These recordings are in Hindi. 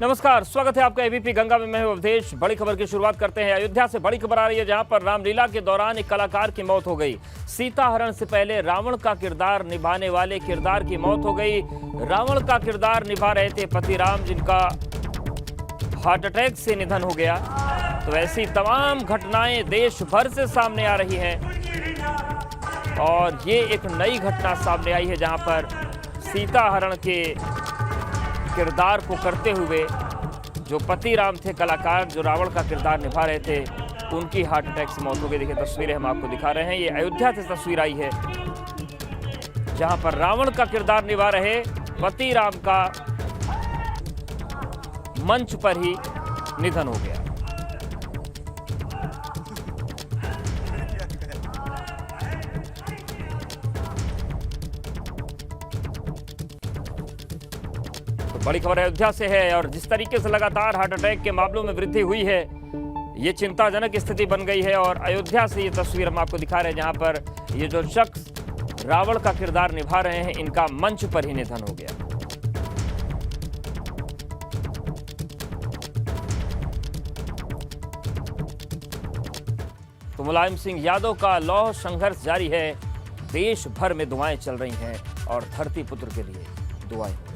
नमस्कार, स्वागत है आपका एबीपी गंगा में। मैं हूं अवधेश। बड़ी खबर की शुरुआत करते हैं। अयोध्या से बड़ी खबर आ रही है, जहां पर रामलीला के दौरान एक कलाकार की मौत हो गई। सीता हरण से पहले रावण का किरदार निभाने वाले किरदार की मौत हो गई। रावण का किरदार निभा रहे थे पति राम, जिनका हार्ट अटैक से निधन हो गया। तो ऐसी तमाम घटनाएं देश भर से सामने आ रही हैं और ये एक नई घटना सामने आई है, जहां पर सीता हरण के किरदार को करते हुए जो पति राम थे, कलाकार जो रावण का किरदार निभा रहे थे, उनकी हार्ट अटैक से मौत हो गई। देखिए तस्वीरें हम आपको दिखा रहे हैं। ये अयोध्या से तस्वीर आई है, जहां पर रावण का किरदार निभा रहे पति राम का मंच पर ही निधन हो गया। बड़ी खबर अयोध्या से है और जिस तरीके से लगातार हार्ट अटैक के मामलों में वृद्धि हुई है, ये चिंताजनक स्थिति बन गई है। और अयोध्या से ये तस्वीर हम आपको दिखा रहे हैं, जहां पर ये जो शख्स रावण का किरदार निभा रहे हैं, इनका मंच पर ही निधन हो गया। तो मुलायम सिंह यादव का लौह संघर्ष जारी है। देश भर में दुआएं चल रही हैं और धरती पुत्र के लिए दुआएं हो रही हैं।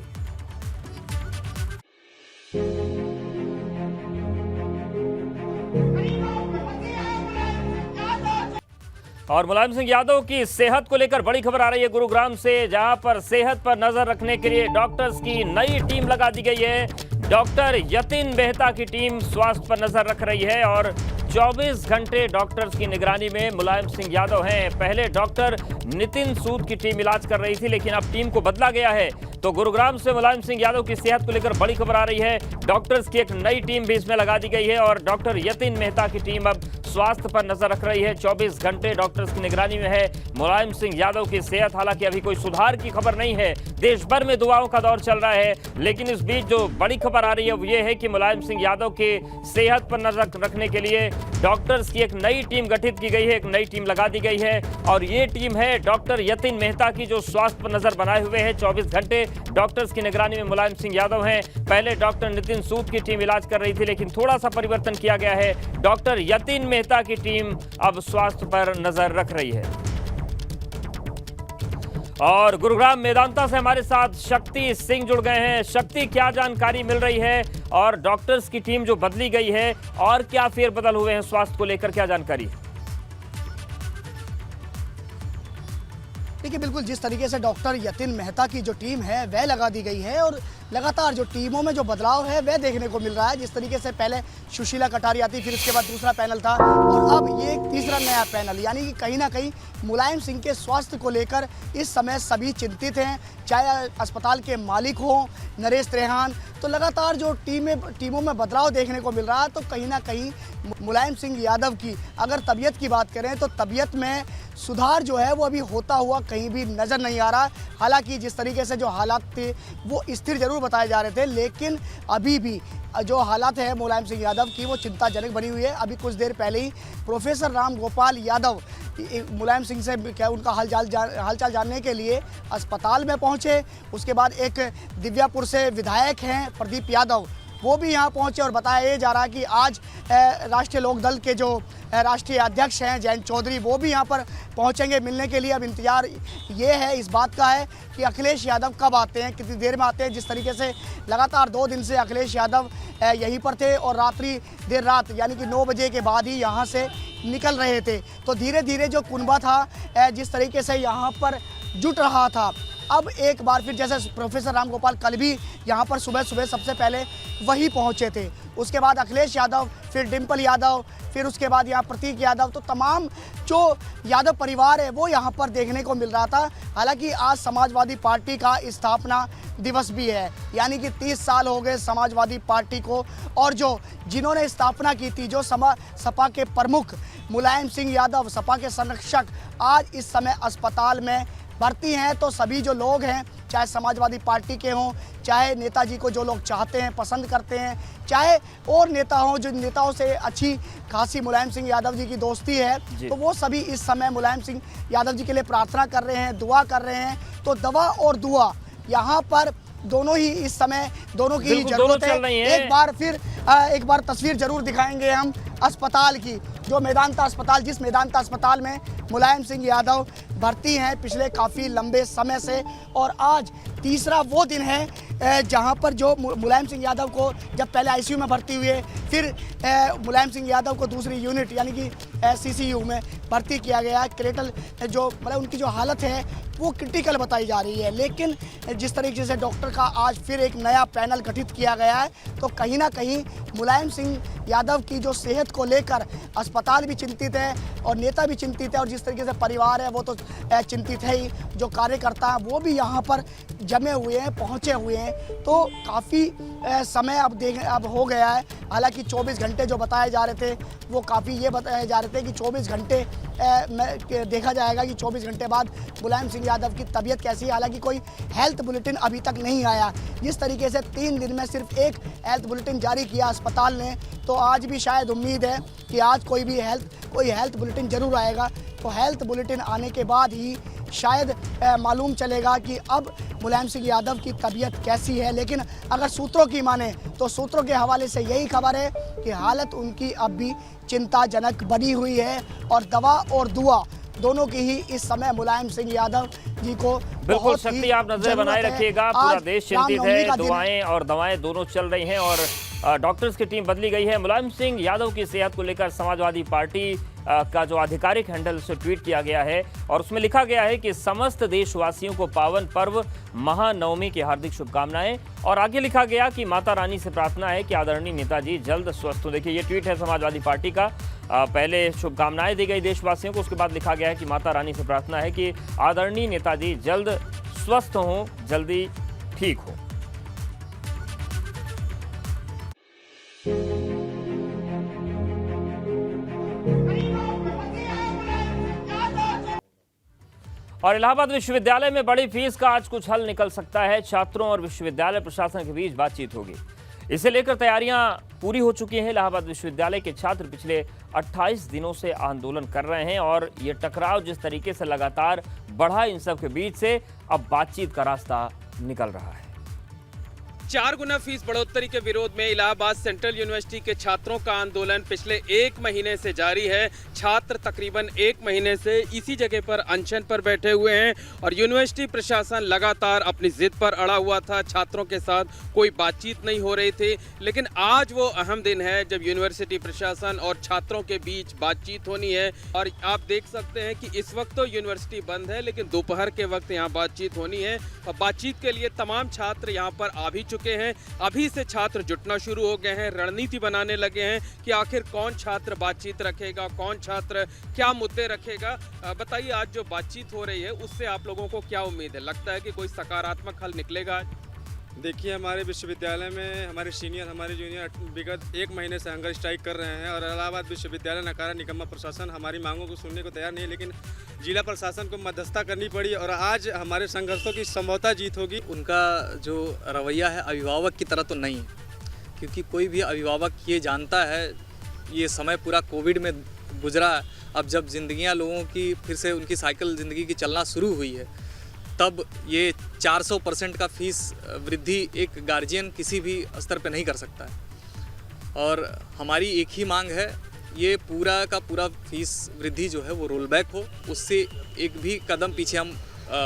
और मुलायम सिंह यादव की सेहत को लेकर बड़ी खबर आ रही है गुरुग्राम से, जहां पर सेहत पर नजर रखने के लिए डॉक्टर्स की नई टीम लगा दी गई है। डॉक्टर यतिन मेहता की टीम स्वास्थ्य पर नजर रख रही है और 24 घंटे डॉक्टर्स की निगरानी में मुलायम सिंह यादव हैं। पहले डॉक्टर नितिन सूद की टीम इलाज कर रही थी, लेकिन अब टीम को बदला गया है। तो गुरुग्राम से मुलायम सिंह यादव की सेहत को लेकर बड़ी खबर आ रही है। डॉक्टर्स की एक नई टीम भी इसमें लगा दी गई है और डॉक्टर यतिन मेहता की टीम अब स्वास्थ्य पर नजर रख रही है। 24 घंटे डॉक्टर्स की निगरानी में है मुलायम सिंह यादव की सेहत। हालांकि अभी कोई सुधार की खबर नहीं है, देश भर में दुआओं का दौर चल रहा है। लेकिन इस बीच जो बड़ी खबर आ रही है वो ये है कि मुलायम सिंह यादव के सेहत पर नजर रखने के लिए डॉक्टर्स की एक नई टीम गठित की गई है, एक नई टीम लगा दी गई है। और ये टीम है डॉक्टर यतिन मेहता की, जो स्वास्थ्य पर नजर बनाए हुए है। 24 घंटे डॉक्टर्स की निगरानी में मुलायम सिंह यादव हैं। पहले डॉक्टर नितिन सूद की टीम इलाज कर रही थी, लेकिन थोड़ा सा परिवर्तन किया गया है। डॉक्टर यतिन मेहता की टीम अब स्वास्थ्य पर नजर रख रही है। और गुरुग्राम मेदांता से हमारे साथ शक्ति सिंह जुड़ गए हैं। शक्ति, क्या जानकारी मिल रही है और डॉक्टर्स की टीम जो बदली गई है और क्या फेरबदल हुए हैं स्वास्थ्य को लेकर, क्या जानकारी है? देखिए, बिल्कुल जिस तरीके से डॉक्टर यतिन मेहता की जो टीम है वह लगा दी गई है और लगातार जो टीमों में जो बदलाव है वह देखने को मिल रहा है। जिस तरीके से पहले सुशीला कटारिया थी, फिर उसके बाद दूसरा पैनल था और अब ये एक तीसरा नया पैनल, यानी कि कहीं ना कहीं मुलायम सिंह के स्वास्थ्य को लेकर इस समय सभी चिंतित हैं। चाहे अस्पताल के मालिक हों नरेश त्रेहान, तो लगातार जो टीमों में बदलाव देखने को मिल रहा है। तो कहीं ना कहीं मुलायम सिंह यादव की अगर तबीयत की बात करें तो तबीयत में सुधार जो है वो अभी होता हुआ कहीं भी नज़र नहीं आ रहा। हालांकि जिस तरीके से जो हालात थे वो स्थिर जरूर बताए जा रहे थे, लेकिन अभी भी जो हालात है मुलायम सिंह यादव की वो चिंताजनक बनी हुई है। अभी कुछ देर पहले ही प्रोफेसर राम गोपाल यादव मुलायम सिंह से क्या उनका हालचाल जानने के लिए अस्पताल में पहुंचे। उसके बाद एक दिव्यापुर से विधायक हैं प्रदीप यादव, वो भी यहाँ पहुंचे और बताया जा रहा है कि आज राष्ट्रीय लोकदल के जो राष्ट्रीय अध्यक्ष हैं जयंत चौधरी, वो भी यहाँ पर पहुंचेंगे मिलने के लिए। अब इंतजार ये है इस बात का है कि अखिलेश यादव कब आते हैं, कितनी देर में आते हैं। जिस तरीके से लगातार 2 दिन से अखिलेश यादव यहीं पर थे और देर रात यानी कि 9 बजे के बाद ही यहाँ से निकल रहे थे। तो धीरे धीरे जो कुनबा था जिस तरीके से यहाँ पर जुट रहा था, अब एक बार फिर जैसे प्रोफेसर राम गोपाल कल भी यहाँ पर सुबह सबसे पहले वही पहुँचे थे, उसके बाद अखिलेश यादव, फिर डिम्पल यादव, फिर उसके बाद यहाँ प्रतीक यादव, तो तमाम जो यादव परिवार है वो यहाँ पर देखने को मिल रहा था। हालांकि आज समाजवादी पार्टी का स्थापना दिवस भी है, यानी कि 30 साल हो गए समाजवादी पार्टी को, और जो जिन्होंने स्थापना की थी, जो सपा के प्रमुख मुलायम सिंह यादव, सपा के संरक्षक, आज इस समय अस्पताल में भर्ती हैं। तो सभी जो लोग हैं, चाहे समाजवादी पार्टी के हों, चाहे नेताजी को जो लोग चाहते हैं, पसंद करते हैं, चाहे और नेता हों, जो नेताओं से अच्छी खासी मुलायम सिंह यादव जी की दोस्ती है, तो वो सभी इस समय मुलायम सिंह यादव जी के लिए प्रार्थना कर रहे हैं, दुआ कर रहे हैं। तो दवा और दुआ यहाँ पर दोनों ही इस समय दोनों की बिल्कुल, जरूरत दोनों चल रही है। हैं। एक बार तस्वीर जरूर दिखाएंगे हम अस्पताल की, जो मेदांता अस्पताल, जिस मेदांता अस्पताल में मुलायम सिंह यादव भर्ती हैं पिछले काफ़ी लंबे समय से। और आज तीसरा वो दिन है जहां पर जो मुलायम सिंह यादव को जब पहले आईसीयू में भर्ती हुए, फिर मुलायम सिंह यादव को दूसरी यूनिट यानी कि सीसीयू में भर्ती किया गया। क्रिटिकल जो मतलब उनकी जो हालत है वो क्रिटिकल बताई जा रही है। लेकिन जिस तरीके से डॉक्टर का आज फिर एक नया पैनल गठित किया गया है, तो कहीं ना कहीं मुलायम सिंह यादव की जो सेहत को लेकर अस्पताल भी चिंतित है और नेता भी चिंतित है, और जिस तरीके से परिवार है वो तो चिंतित है ही, जो कार्यकर्ता हैं वो भी यहाँ पर जमे हुए हैं, पहुँचे हुए हैं। तो काफ़ी समय अब हो गया है। हालांकि 24 घंटे जो बताए जा रहे थे वो काफ़ी ये बताए जा रहे थे कि 24 घंटे में देखा जाएगा कि 24 घंटे बाद मुलायम सिंह यादव की तबीयत कैसी है। हालांकि कोई हेल्थ बुलेटिन अभी तक नहीं आया। जिस तरीके से 3 दिन में सिर्फ एक हेल्थ बुलेटिन जारी किया अस्पताल ने, तो आज भी शायद उम्मीद है कि आज कोई हेल्थ बुलेटिन जरूर आएगा। तो हेल्थ बुलेटिन आने के बाद ही शायद मालूम चलेगा कि अब मुलायम सिंह यादव की तबीयत कैसी है। लेकिन अगर सूत्रों की माने तो सूत्रों के हवाले से यही खबर है कि हालत उनकी अब भी चिंताजनक बनी हुई है, और दवा और दुआ दोनों की ही इस समय मुलायम सिंह यादव जी को बिल्कुल शक्ति, आप नजर बनाए रखिएगा। पूरा देश चिंतित है, दुआएं और दवाएं दोनों चल रही हैं और डॉक्टर्स की टीम बदली गई है। मुलायम सिंह यादव की सेहत को लेकर समाजवादी पार्टी का जो आधिकारिक हैंडल से ट्वीट किया गया है, और उसमें लिखा गया है कि समस्त देशवासियों को पावन पर्व महानवमी की हार्दिक शुभकामनाएं। और आगे लिखा गया कि माता रानी से प्रार्थना है कि आदरणीय नेताजी जल्द स्वस्थ हो। देखिए, ये ट्वीट है समाजवादी पार्टी का। पहले शुभकामनाएं दी गई देशवासियों को, उसके बाद लिखा गया है कि माता रानी से प्रार्थना है कि आदरणीय नेताजी जल्द स्वस्थ हों, जल्दी ठीक हो। और इलाहाबाद विश्वविद्यालय में बड़ी फीस का आज कुछ हल निकल सकता है। छात्रों और विश्वविद्यालय प्रशासन के बीच बातचीत होगी। इसे लेकर तैयारियां पूरी हो चुकी हैं। इलाहाबाद विश्वविद्यालय के छात्र पिछले 28 दिनों से आंदोलन कर रहे हैं, और ये टकराव जिस तरीके से लगातार बढ़ा, इन सब के बीच से अब बातचीत का रास्ता निकल रहा है। 4 गुना फीस बढ़ोतरी के विरोध में इलाहाबाद सेंट्रल यूनिवर्सिटी के छात्रों का आंदोलन पिछले 1 महीने से जारी है। छात्र तकरीबन 1 महीने से इसी जगह पर अनशन पर बैठे हुए हैं, और यूनिवर्सिटी प्रशासन लगातार अपनी जिद पर अड़ा हुआ था। छात्रों के साथ कोई बातचीत नहीं हो रही थी। लेकिन आज वो अहम दिन है जब यूनिवर्सिटी प्रशासन और छात्रों के बीच बातचीत होनी है। और आप देख सकते हैं कि इस वक्त तो यूनिवर्सिटी बंद है, लेकिन दोपहर के वक्त यहाँ बातचीत होनी है। और बातचीत के लिए तमाम छात्र यहाँ पर आ भी हैं। अभी से छात्र जुटना शुरू हो गए हैं, रणनीति बनाने लगे हैं कि आखिर कौन छात्र बातचीत रखेगा, कौन छात्र क्या मुद्दे रखेगा। बताइए, आज जो बातचीत हो रही है उससे आप लोगों को क्या उम्मीद है? लगता है कि कोई सकारात्मक हल निकलेगा? देखिए, हमारे विश्वविद्यालय में हमारे सीनियर हमारे जूनियर विगत 1 महीने से हंगर स्ट्राइक कर रहे हैं, और इलाहाबाद विश्वविद्यालय नकारा निकम्मा प्रशासन हमारी मांगों को सुनने को तैयार नहीं है। लेकिन जिला प्रशासन को मध्यस्थता करनी पड़ी, और आज हमारे संघर्षों की संभवतः जीत होगी। उनका जो रवैया है अभिभावक की तरह तो नहीं है, क्योंकि कोई भी अभिभावक ये जानता है, ये समय पूरा कोविड में गुजरा। अब जब जिंदगियां लोगों की फिर से उनकी साइकिल ज़िंदगी की चलना शुरू हुई है, तब ये 400% का फीस वृद्धि एक गार्जियन किसी भी स्तर पे नहीं कर सकता है। और हमारी एक ही मांग है, ये पूरा का पूरा फीस वृद्धि जो है वो रोल बैक हो, उससे एक भी कदम पीछे हम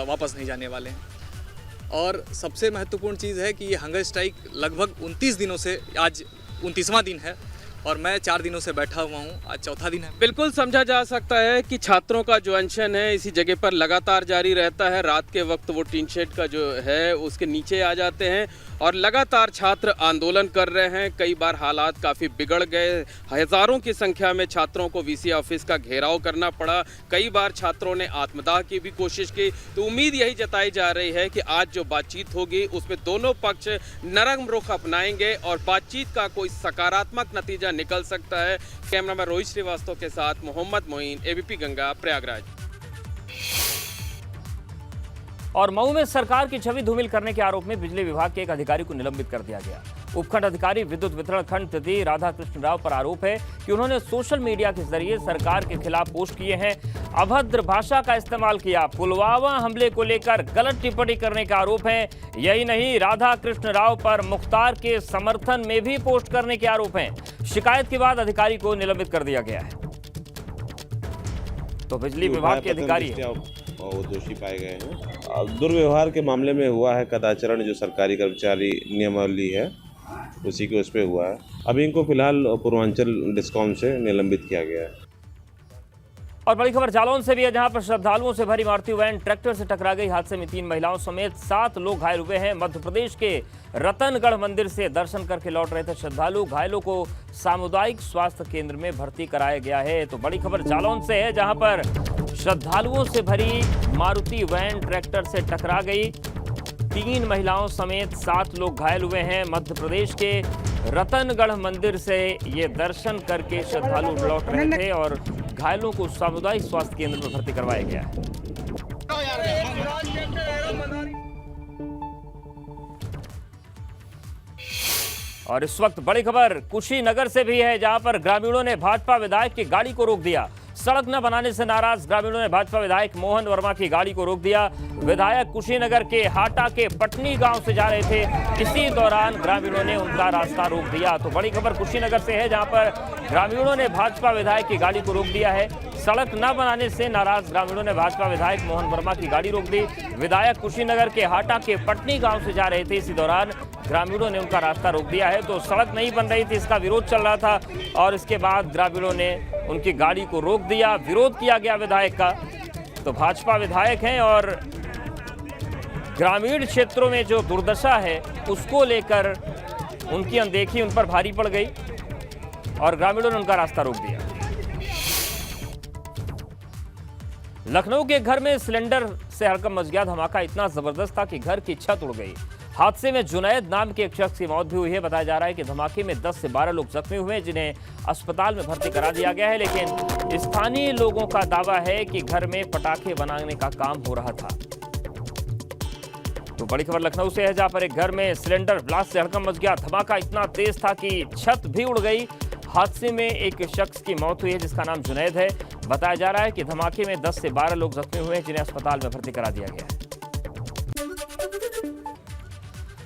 वापस नहीं जाने वाले हैं। और सबसे महत्वपूर्ण चीज़ है कि ये हंगर स्ट्राइक लगभग 29 दिनों से, आज 29वां दिन है, और मैं 4 दिनों से बैठा हुआ हूँ, आज चौथा दिन है। बिल्कुल समझा जा सकता है कि छात्रों का जो अनशन है इसी जगह पर लगातार जारी रहता है। रात के वक्त वो टीन शेड का जो है उसके नीचे आ जाते हैं, और लगातार छात्र आंदोलन कर रहे हैं। कई बार हालात काफ़ी बिगड़ गए, हज़ारों की संख्या में छात्रों को वीसी ऑफिस का घेराव करना पड़ा। कई बार छात्रों ने आत्मदाह की भी कोशिश की। तो उम्मीद यही जताई जा रही है कि आज जो बातचीत होगी उसमें दोनों पक्ष नरम रुख अपनाएंगे और बातचीत का कोई सकारात्मक नतीजा निकल सकता है। कैमरामैन रोहित श्रीवास्तव के साथ मोहम्मद मोइन, एबीपी गंगा, प्रयागराज। और मऊ में सरकार की छवि धूमिल करने के आरोप में बिजली विभाग के एक अधिकारी को निलंबित कर दिया गया। उपखंड अधिकारी विद्युत वितरण खंड तिथि राधा कृष्ण राव पर आरोप है कि उन्होंने सोशल मीडिया के जरिए सरकार के खिलाफ पोस्ट किए हैं, अभद्र भाषा का इस्तेमाल किया, पुलवामा हमले को लेकर गलत टिप्पणी करने का आरोप है। यही नहीं, राधा कृष्ण राव पर मुख्तार के समर्थन में भी पोस्ट करने के आरोप हैं। शिकायत के बाद अधिकारी को निलंबित कर दिया गया है। तो बिजली विभाग के अधिकारी वो दोषी पाए गए हैं। दुर्व्यवहार के मामले में हुआ है कदाचरण, जो सरकारी कर्मचारी नियमावली है उसी के उस पर हुआ है। अभी इनको फिलहाल पूर्वांचल डिस्कॉम से निलंबित किया गया है। और बड़ी खबर जालौन से भी है, जहां पर श्रद्धालुओं से भरी मारुति वैन ट्रैक्टर से टकरा गई। हादसे में 3 महिलाओं समेत 7 लोग घायल हुए हैं। मध्य प्रदेश के रतनगढ़ मंदिर से दर्शन करके लौट रहे थे श्रद्धालु। घायलों को सामुदायिक स्वास्थ्य केंद्र में भर्ती कराया गया है। तो बड़ी खबर जालौन से है, जहां पर श्रद्धालुओं से भरी मारुति वैन ट्रैक्टर से टकरा गई। 3 महिलाओं समेत 7 लोग घायल हुए हैं। मध्य प्रदेश के रतनगढ़ मंदिर से ये दर्शन करके श्रद्धालु लौट रहे थे और घायलों को सामुदायिक स्वास्थ्य केंद्र में भर्ती करवाया गया है। और इस वक्त बड़ी खबर कुशीनगर से भी है, जहां पर ग्रामीणों ने भाजपा विधायक की गाड़ी को रोक दिया। सड़क न बनाने से नाराज ग्रामीणों ने भाजपा विधायक मोहन वर्मा की गाड़ी को रोक दिया। विधायक कुशीनगर के हाटा के पटनी गांव से जा रहे थे, इसी दौरान ग्रामीणों ने उनका रास्ता रोक दिया। तो बड़ी खबर कुशीनगर से है, जहां पर ग्रामीणों ने भाजपा विधायक की गाड़ी को रोक दिया है। सड़क न बनाने से नाराज ग्रामीणों ने भाजपा विधायक मोहन वर्मा की गाड़ी रोक दी। विधायक कुशीनगर के हाटा के पटनी गांव से जा रहे थे, इसी दौरान ग्रामीणों ने उनका रास्ता रोक दिया है। तो सड़क नहीं बन रही थी, इसका विरोध चल रहा था और इसके बाद ग्रामीणों ने उनकी गाड़ी को रोक दिया। विरोध किया गया विधायक का। तो भाजपा विधायक हैं और ग्रामीण क्षेत्रों में जो दुर्दशा है उसको लेकर उनकी अनदेखी उन पर भारी पड़ गई और ग्रामीणों ने उनका रास्ता रोक दिया। लखनऊ के घर में सिलेंडर से हड़कंप मच गया। धमाका इतना जबरदस्त था कि घर की छत उड़ गई। हादसे में जुनैद नाम के एक शख्स की मौत भी हुई है। बताया जा रहा है कि धमाके में 10 से 12 लोग जख्मी हुए, जिन्हें अस्पताल में भर्ती करा दिया गया है। लेकिन स्थानीय लोगों का दावा है कि घर में पटाखे बनाने का काम हो रहा था। तो बड़ी खबर लखनऊ से है, जहां पर एक घर में सिलेंडर ब्लास्ट से हड़कंप मच गया। धमाका इतना तेज था कि छत भी उड़ गई। हादसे में एक शख्स की मौत हुई है, जिसका नाम जुनैद है। बताया जा रहा है कि धमाके में 10 से 12 लोग जख्मी हुए हैं, जिन्हें अस्पताल में भर्ती करा दिया गया है।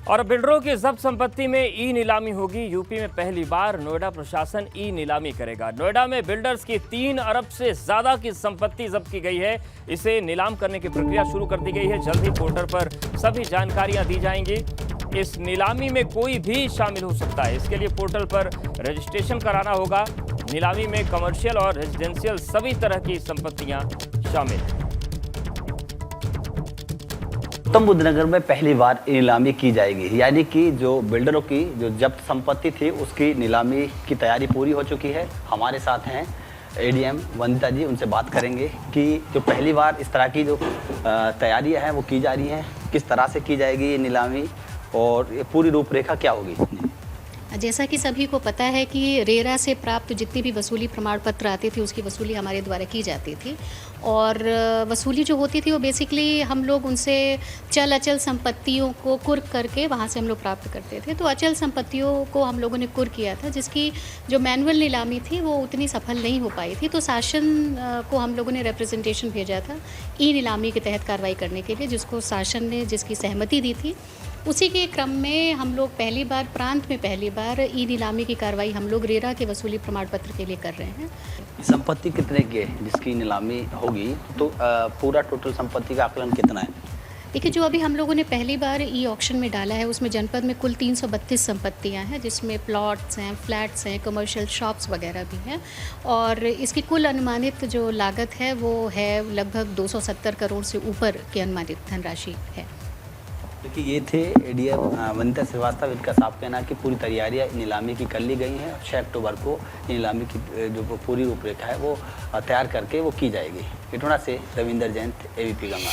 और बिल्डरों की जब्त संपत्ति में ई नीलामी होगी। यूपी में पहली बार नोएडा प्रशासन ई नीलामी करेगा। नोएडा में बिल्डर्स की 3 अरब से ज्यादा की संपत्ति जब्त की गई है। इसे नीलाम करने की प्रक्रिया शुरू कर दी गई है। जल्द ही पोर्टल पर सभी जानकारियां दी जाएंगी। इस नीलामी में कोई भी शामिल हो सकता है। इसके लिए पोर्टल पर रजिस्ट्रेशन कराना होगा। नीलामी में कमर्शियल और रेजिडेंशियल सभी तरह की संपत्तियां शामिल हैं। गौतम बुद्ध नगर में पहली बार नीलामी की जाएगी, यानी कि जो बिल्डरों की जो जब्त संपत्ति थी उसकी नीलामी की तैयारी पूरी हो चुकी है। हमारे साथ हैं एडीएम वंदिता जी, उनसे बात करेंगे कि जो पहली बार इस तरह की जो तैयारियां हैं वो की जा रही हैं, किस तरह से की जाएगी ये नीलामी और ये पूरी रूपरेखा क्या होगी। जैसा कि सभी को पता है कि रेरा से प्राप्त जितनी भी वसूली प्रमाण पत्र आते थे उसकी वसूली हमारे द्वारा की जाती थी। और वसूली जो होती थी वो बेसिकली हम लोग उनसे चल अचल संपत्तियों को कुर्क करके वहाँ से हम लोग प्राप्त करते थे। तो अचल संपत्तियों को हम लोगों ने कुर्क किया था, जिसकी जो मैनुअल नीलामी थी वो उतनी सफल नहीं हो पाई थी। तो शासन को हम लोगों ने रिप्रेजेंटेशन भेजा था ई नीलामी के तहत कार्रवाई करने के लिए, जिसको शासन ने जिसकी सहमति दी थी। उसी के क्रम में हम लोग पहली बार प्रांत में पहली बार ई नीलामी की कार्रवाई हम लोग रेरा के वसूली प्रमाण पत्र के लिए कर रहे हैं। संपत्ति कितने की है जिसकी नीलामी होगी, तो पूरा टोटल संपत्ति का आकलन कितना है? देखिए, जो अभी हम लोगों ने पहली बार ई ऑक्शन में डाला है उसमें जनपद में कुल 332 संपत्तियां हैं, जिसमें प्लॉट्स हैं, फ्लैट्स हैं, कमर्शियल शॉप्स वगैरह भी हैं। और इसकी कुल अनुमानित जो लागत है वो है लगभग 270 करोड़ से ऊपर की अनुमानित धनराशि है। देखिए, ये थे एडीएम वंदिता श्रीवास्तव। इनका साफ कहना है कि पूरी तैयारियां नीलामी की कर ली गई हैं। 6 अक्टूबर को नीलामी की जो पूरी रूपरेखा है वो तैयार करके वो की जाएगी। इटोना से रविंदर जैन, एबीपी गंगा।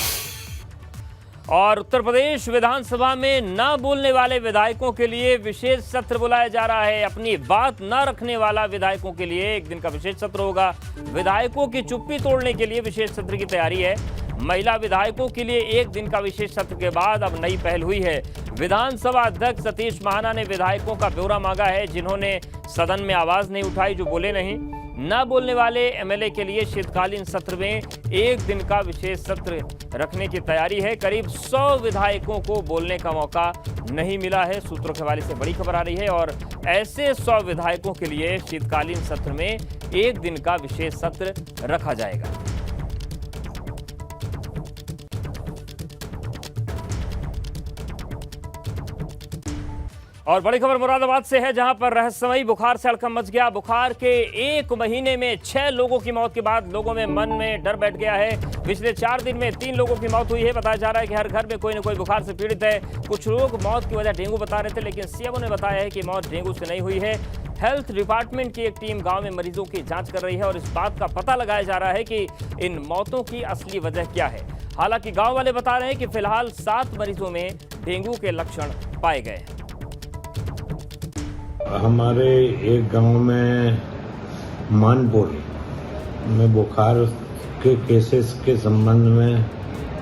और उत्तर प्रदेश विधानसभा में न बोलने वाले विधायकों के लिए विशेष सत्र बुलाया जा रहा है। अपनी बात न रखने वाला विधायकों के लिए एक दिन का विशेष सत्र होगा। विधायकों की चुप्पी तोड़ने के लिए विशेष सत्र की तैयारी है। महिला विधायकों के लिए एक दिन का विशेष सत्र के बाद अब नई पहल हुई है। विधानसभा अध्यक्ष सतीश महाना ने विधायकों का ब्यौरा मांगा है जिन्होंने सदन में आवाज नहीं उठाई, जो बोले नहीं। न बोलने वाले एमएलए के लिए शीतकालीन सत्र में 1 दिन का विशेष सत्र रखने की तैयारी है। करीब 100 विधायकों को बोलने का मौका नहीं मिला है, सूत्रों के हवाले से बड़ी खबर आ रही है। और ऐसे 100 विधायकों के लिए शीतकालीन सत्र में 1 दिन का विशेष सत्र रखा जाएगा। और बड़ी खबर मुरादाबाद से है, जहां पर रहस्यमयी बुखार से हड़कंप मच गया। बुखार के 1 महीने में 6 लोगों की मौत के बाद लोगों में मन में डर बैठ गया है। पिछले 4 दिन में 3 लोगों की मौत हुई है। बताया जा रहा है कि हर घर में कोई न कोई बुखार से पीड़ित है। कुछ लोग मौत की वजह डेंगू बता रहे थे, लेकिन सीएमओ ने बताया है कि मौत डेंगू से नहीं हुई है। हेल्थ डिपार्टमेंट की एक टीम गांव में मरीजों की जांच कर रही है और इस बात का पता लगाया जा रहा है कि इन मौतों की असली वजह क्या है। हालांकि गांव वाले बता रहे हैं कि फिलहाल 7 मरीजों में डेंगू के लक्षण पाए गए हैं। हमारे एक गांव में मानपुर में बुखार के केसेस के संबंध में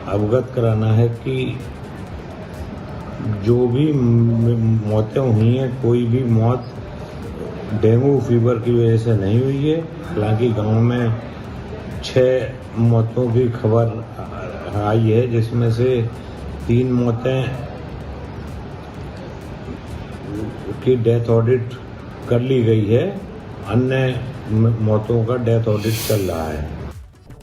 अवगत कराना है कि जो भी मौतें हुई हैं, कोई भी मौत डेंगू फीवर की वजह से नहीं हुई है। हालांकि गांव में 6 मौतों की खबर आई है, जिसमें से 3 मौतें की डेथ ऑडिट कर ली गई है, अन्य मौतों का डेथ ऑडिट चल रहा है।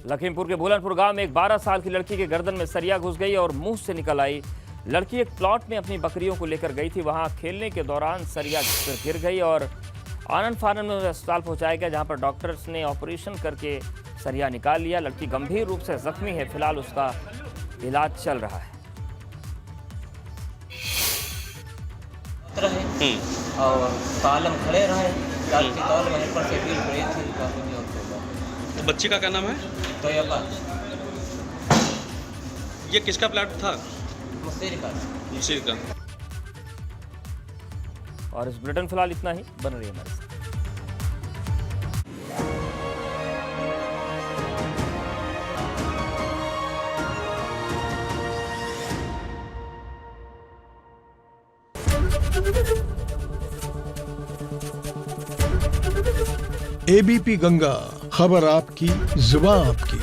लखीमपुर के बुलंदपुर गांव में एक 12 साल की लड़की के गर्दन में सरिया घुस गई और मुंह से निकल आई। लड़की एक प्लॉट में अपनी बकरियों को लेकर गई थी, वहां खेलने के दौरान सरिया गिर गई और आनंद फानंद में अस्पताल पहुंचाया गया, जहां पर डॉक्टर्स ने ऑपरेशन करके सरिया निकाल लिया। लड़की गंभीर रूप से जख्मी है, फिलहाल उसका इलाज चल रहा है। और तालम खड़े रहे, वहीं पर से गिर गई थी। तो बच्ची का क्या नाम है? तोयबा। ये किसका प्लाट था? मुसीर का। और इस बुलेटिन फिलहाल इतना ही। बन रही है हमारे साथ। एबीपी गंगा, खबर आपकी, जुबान आपकी।